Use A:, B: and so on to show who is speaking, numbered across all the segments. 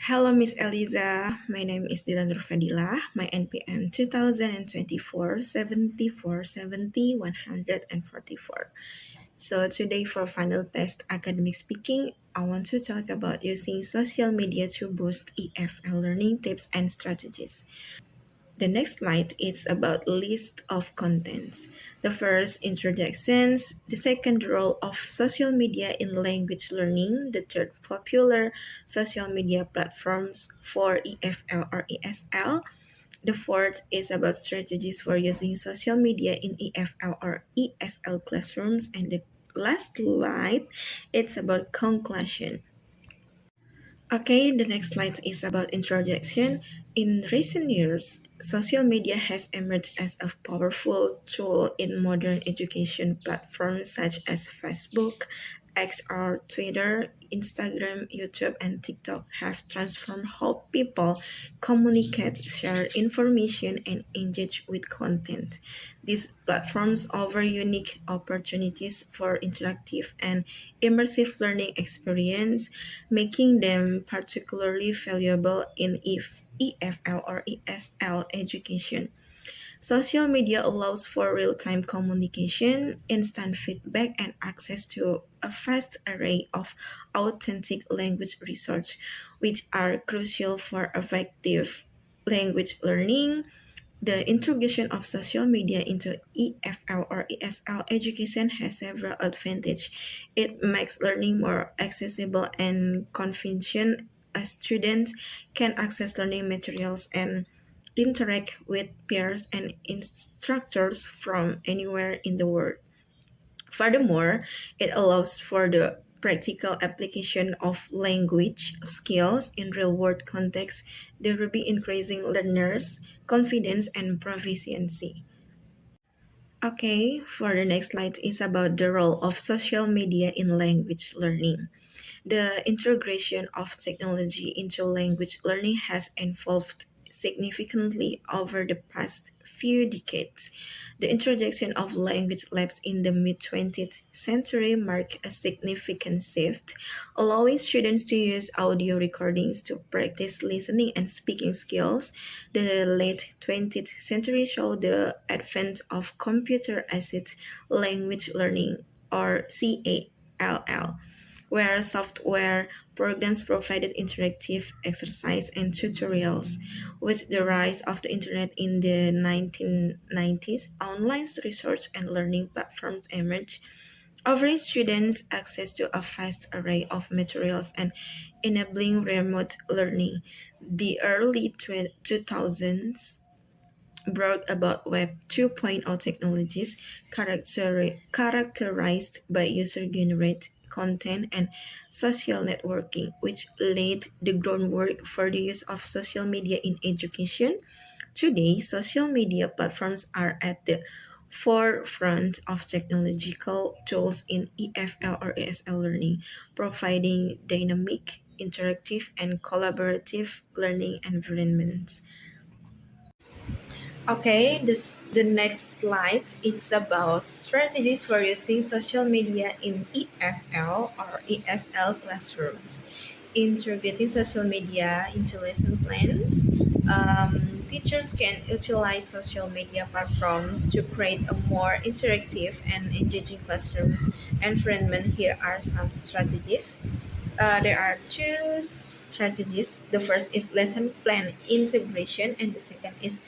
A: Hello, Miss Eliza. My name is Dilan Fadila. My NPM 2024-74-70-144. So today for final test academic speaking, I want to talk about using social media to boost EFL learning tips and strategies. The next slide is about list of contents. The first, introductions. The second, role of social media in language learning. The third, popular social media platforms for EFL or ESL. The fourth is about strategies for using social media in EFL or ESL classrooms. And the last slide, it's about conclusion. Okay, the next slide is about introduction. In recent years, social media has emerged as a powerful tool in modern education platforms such as Facebook, XR, Twitter, Instagram, YouTube, and TikTok have transformed how people communicate, share information, and engage with content. These platforms offer unique opportunities for interactive and immersive learning experience, making them particularly valuable in EFL or ESL education. Social media allows for real-time communication, instant feedback, and access to a vast array of authentic language research, which are crucial for effective language learning. The integration of social media into EFL or ESL education has several advantages. It makes learning more accessible and convenient as students can access learning materials and interact with peers and instructors from anywhere in the world. Furthermore, it allows for the practical application of language skills in real-world contexts, thereby increasing learners' confidence and proficiency. Okay, for the next slide is about the role of social media in language learning. The integration of technology into language learning has evolved significantly over the past few decades. The introduction of language labs in the mid 20th century marked a significant shift, allowing students to use audio recordings to practice listening and speaking skills. The late 20th century saw the advent of computer aided language learning, or CALL, where software programs provided interactive exercise and tutorials. With the rise of the internet in the 1990s, online research and learning platforms emerged, offering students access to a vast array of materials and enabling remote learning. The early 2000s brought about Web 2.0 technologies characterized by user-generated content and social networking, which laid the groundwork for the use of social media in education. Today, social media platforms are at the forefront of technological tools in EFL or ESL learning, providing dynamic, interactive, and collaborative learning environments. Okay, the next slide it's about strategies for using social media in EFL or ESL classrooms. Integrating social media into lesson plans. Teachers can utilize social media platforms to create a more interactive and engaging classroom environment. Here are some strategies. There are two strategies. The first is lesson plan integration, and the second is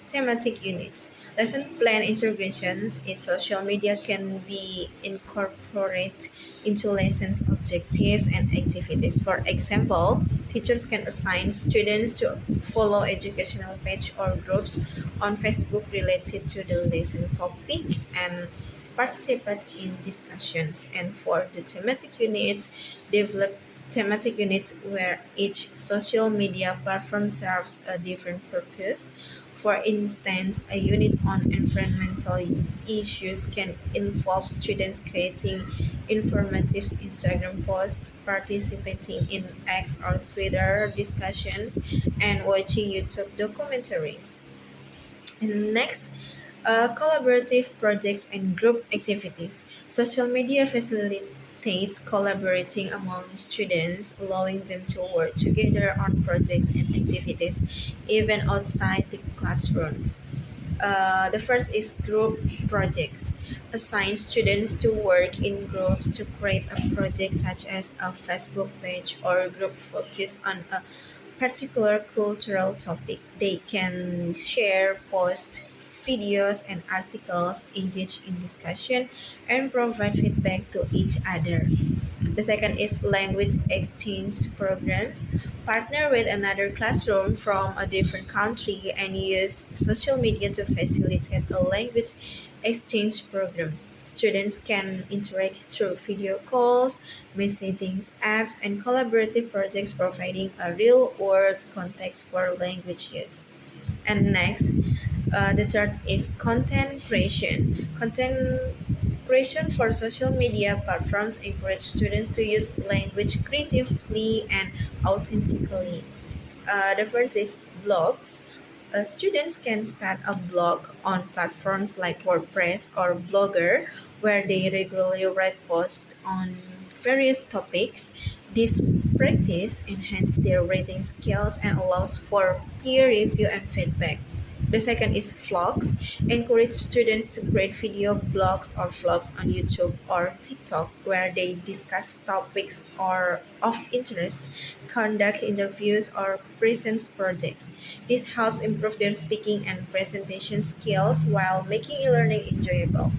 A: thematic units. Lesson plan integrations is social media can be incorporated into lessons objectives and activities. For example, teachers can assign students to follow educational page or groups on Facebook related to the lesson topic and participate in discussions. And for the thematic units, develop thematic units where each social media platform serves a different purpose. For instance, a unit on environmental issues can involve students creating informative Instagram posts, participating in X or Twitter discussions, and watching YouTube documentaries. And next, collaborative projects and group activities. Social media facilitates collaborating among students, allowing them to work together on projects and activities even outside the classrooms. The first is group projects. Assign students to work in groups to create a project such as a Facebook page or a group focused on a particular cultural topic. They can share, post videos and articles, engage in discussion, and provide feedback to each other. The second is language exchange programs. Partner with another classroom from a different country and use social media to facilitate a language exchange program. Students can interact through video calls, messaging apps, and collaborative projects, providing a real world context for language use. And next, the third is content creation. Content creation for social media platforms encourage students to use language creatively and authentically. The first is blogs. Students can start a blog on platforms like WordPress or Blogger, where they regularly write posts on various topics. This practice enhances their writing skills and allows for peer review and feedback. The second is vlogs. Encourage students to create video blogs or vlogs on YouTube or TikTok where they discuss topics or of interest, conduct interviews, or present projects. This helps improve their speaking and presentation skills while making e-learning enjoyable.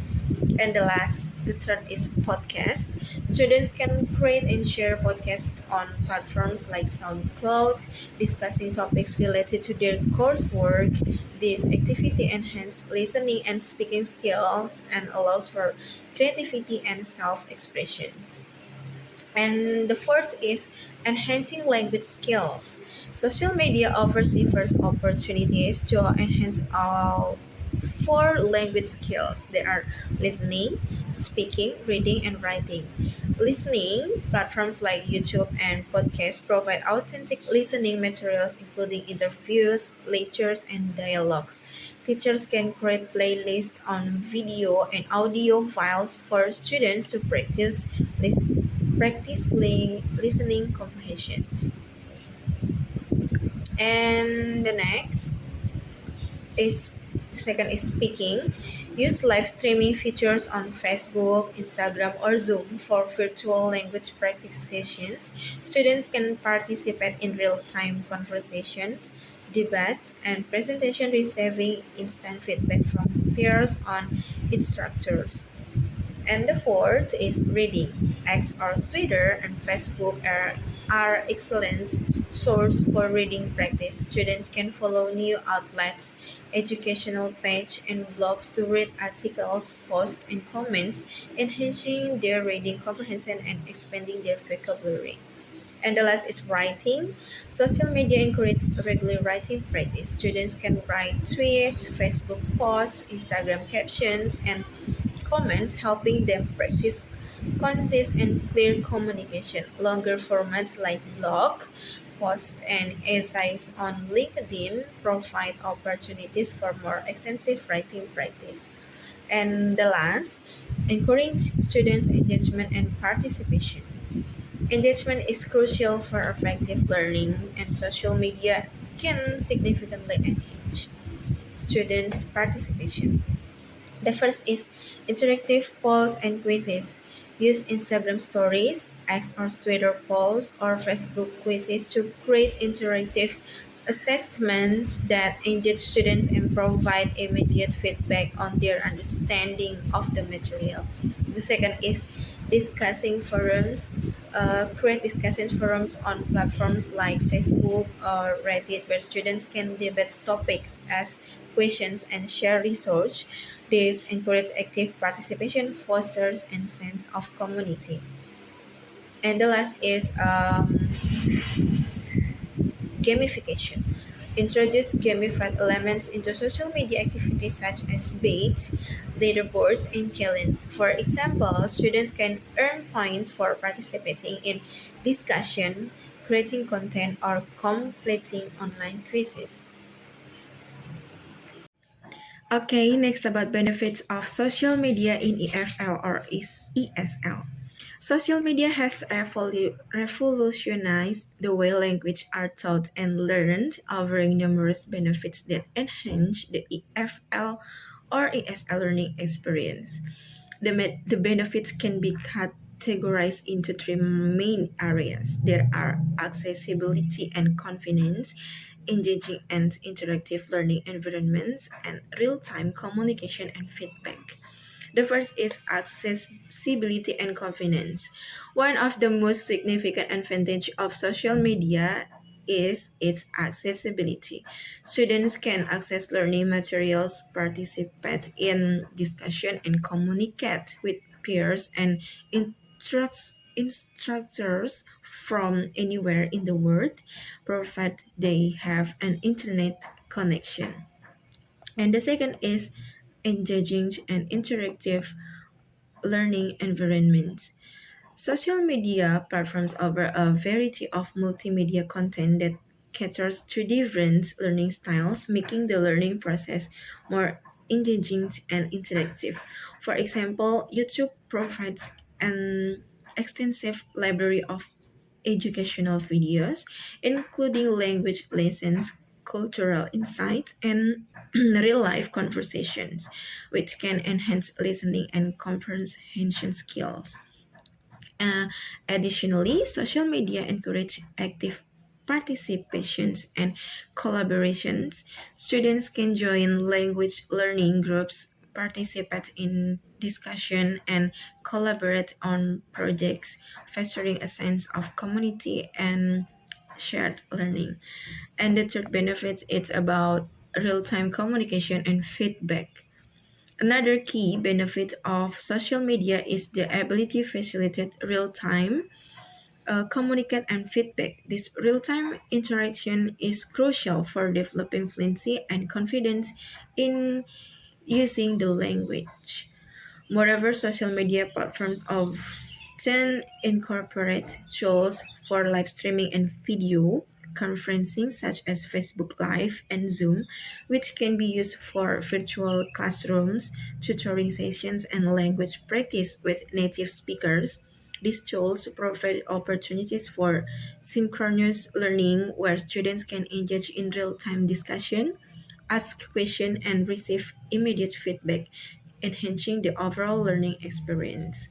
A: And the third is podcast. Students can create and share podcasts on platforms like SoundCloud, discussing topics related to their coursework. This activity enhances listening and speaking skills and allows for creativity and self-expression. And the fourth is enhancing language skills. Social media offers diverse opportunities to enhance all four language skills. There are listening, speaking, reading, and writing. Listening platforms like YouTube and podcasts provide authentic listening materials, including interviews, lectures, and dialogues. Teachers can create playlists on video and audio files for students to practice listening comprehension. And the next is second is speaking. Use live streaming features on Facebook, Instagram, or Zoom for virtual language practice sessions. Students can participate in real-time conversations, debates, and presentation, receiving instant feedback from peers on instructors. And the fourth is reading. X or Twitter and Facebook are excellent source for reading practice. Students can follow new outlets, educational page, and blogs to read articles, posts, and comments, enhancing their reading comprehension and expanding their vocabulary. And the last is writing. Social media encourages regular writing practice. Students can write tweets, Facebook posts, Instagram captions, and comments, helping them practice concise and clear communication. Longer formats like blog, posts, and essays on LinkedIn provide opportunities for more extensive writing practice. And the last, encourage student engagement and participation. Engagement is crucial for effective learning, and social media can significantly enhance students' participation. The first is interactive polls and quizzes. Use Instagram stories, X or Twitter polls, or Facebook quizzes to create interactive assessments that engage students and provide immediate feedback on their understanding of the material. The second is discussing forums. Create discussion forums on platforms like Facebook or Reddit where students can debate topics, ask questions, and share research. This encourages active participation, fosters a sense of community. And the last is gamification. Introduce gamified elements into social media activities such as baits, leaderboards, and challenges. For example, students can earn points for participating in discussion, creating content, or completing online quizzes. Okay, next about benefits of social media in EFL or is ESL. Social media has revolutionized the way language are taught and learned, offering numerous benefits that enhance the EFL or ESL learning experience. The benefits can be categorized into three main areas. There are accessibility and convenience, engaging and interactive learning environments, and real-time communication and feedback. The first is accessibility and convenience. One of the most significant advantage of social media is its accessibility. Students can access learning materials, participate in discussion, and communicate with peers and instructors from anywhere in the world, provided they have an internet connection. And the second is engaging and interactive learning environments. Social media platforms offer a variety of multimedia content that caters to different learning styles, making the learning process more engaging and interactive. For example, YouTube provides an extensive library of educational videos, including language lessons, cultural insights, and real life conversations, which can enhance listening and comprehension skills. Uh, Additionally, social media encourage active participations and collaborations. Students can join language learning groups, participate in discussion, and collaborate on projects, fostering a sense of community and shared learning. And the third benefit is about real-time communication and feedback. Another key benefit of social media is the ability to facilitate real-time communicate and feedback. This real-time interaction is crucial for developing fluency and confidence in using the language. Moreover, social media platforms often incorporate tools for live streaming and video conferencing, such as Facebook Live and Zoom, which can be used for virtual classrooms, tutoring sessions, and language practice with native speakers. These tools provide opportunities for synchronous learning where students can engage in real time discussion, ask questions, and receive immediate feedback, enhancing the overall learning experience.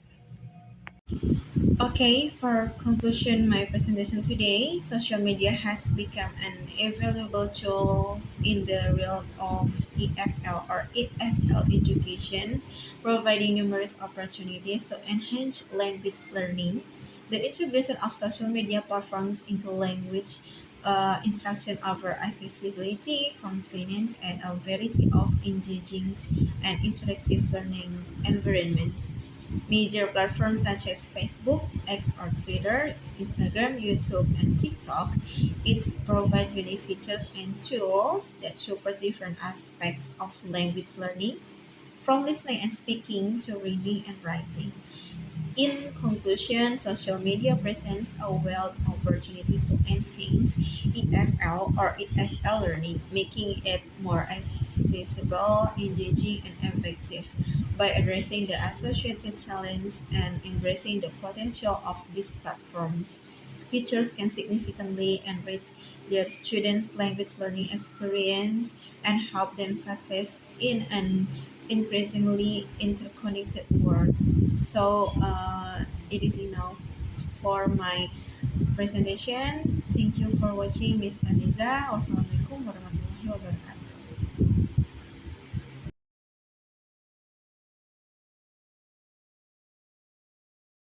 A: Okay, for conclusion, my presentation today, social media has become an invaluable tool in the realm of EFL or ESL education, providing numerous opportunities to enhance language learning. The integration of social media platforms into language instruction offer accessibility, convenience, and a variety of engaging and interactive learning environments. Major platforms such as Facebook, X or Twitter, Instagram, YouTube, and TikTok, it provide unique features and tools that support different aspects of language learning, from listening and speaking to reading and writing. In conclusion, social media presents a wealth of opportunities to enhance EFL or ESL learning, making it more accessible, engaging, and effective. By addressing the associated challenges and embracing the potential of these platforms, teachers can significantly enrich their students' language learning experience and help them success in an increasingly interconnected world. So it is enough for my presentation. Thank you for watching, Miss Aliza. Wassalamualaikum warahmatullahi